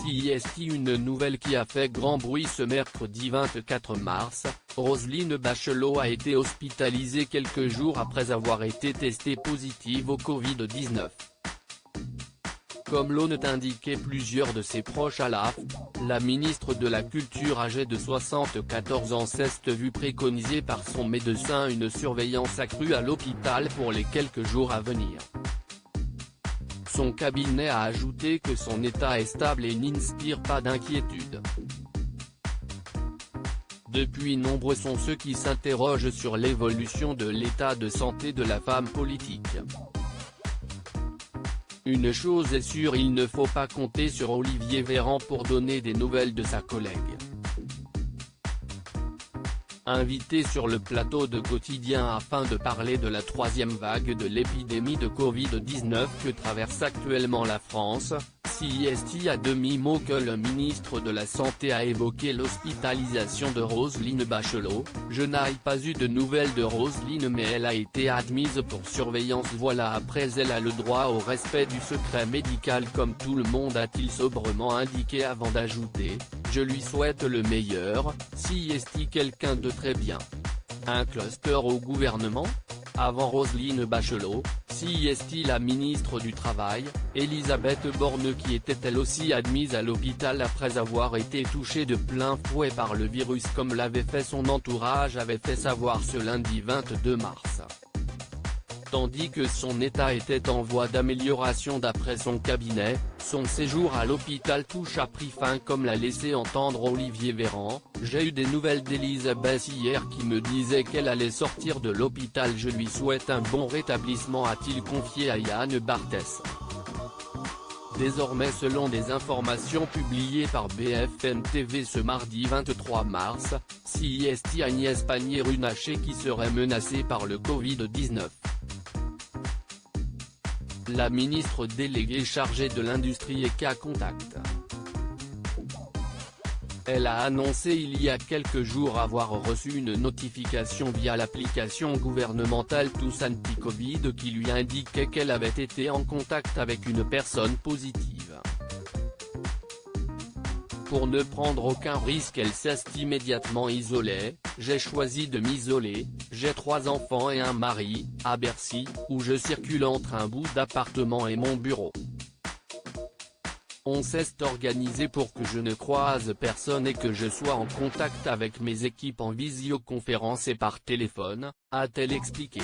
CIST. Une nouvelle qui a fait grand bruit ce mercredi 24 mars, Roselyne Bachelot a été hospitalisée quelques jours après avoir été testée positive au Covid-19. Comme l'ont indiqué plusieurs de ses proches à l'AFP, la ministre de la Culture âgée de 74 ans s'est vue préconiser par son médecin une surveillance accrue à l'hôpital pour les quelques jours à venir. Son cabinet a ajouté que son état est stable et n'inspire pas d'inquiétude. Depuis, nombreux sont ceux qui s'interrogent sur l'évolution de l'état de santé de la femme politique. Une chose est sûre, il ne faut pas compter sur Olivier Véran pour donner des nouvelles de sa collègue. Invité sur le plateau de Quotidien afin de parler de la troisième vague de l'épidémie de Covid-19 que traverse actuellement la France, CIST a demi-mot que le ministre de la Santé a évoqué l'hospitalisation de Roselyne Bachelot. Je n'ai pas eu de nouvelles de Roselyne, mais elle a été admise pour surveillance. Voilà, après elle a le droit au respect du secret médical comme tout le monde, a-t-il sobrement indiqué avant d'ajouter « Je lui souhaite le meilleur, CIST quelqu'un de très bien ». Un cluster au gouvernement ? Avant Roselyne Bachelot, CIST la ministre du Travail, Elisabeth Borne, qui était elle aussi admise à l'hôpital après avoir été touchée de plein fouet par le virus comme l'avait fait son entourage, avait fait savoir ce lundi 22 mars. Tandis que son état était en voie d'amélioration d'après son cabinet, son séjour à l'hôpital touche a pris fin comme l'a laissé entendre Olivier Véran. J'ai eu des nouvelles d'Elisabeth hier qui me disait qu'elle allait sortir de l'hôpital. Je lui souhaite un bon rétablissement, a-t-il confié à Yann Barthès. Désormais, selon des informations publiées par BFM TV ce mardi 23 mars, CIST Agnès Pannier-Runacher qui serait menacée par le Covid-19. La ministre déléguée chargée de l'industrie et cas contact. Elle a annoncé il y a quelques jours avoir reçu une notification via l'application gouvernementale Tous Anti-Covid qui lui indiquait qu'elle avait été en contact avec une personne positive. Pour ne prendre aucun risque, elle s'est immédiatement isolée. J'ai choisi de m'isoler, j'ai 3 enfants et un mari, à Bercy, où je circule entre un bout d'appartement et mon bureau. On s'est organisé pour que je ne croise personne et que je sois en contact avec mes équipes en visioconférence et par téléphone, a-t-elle expliqué.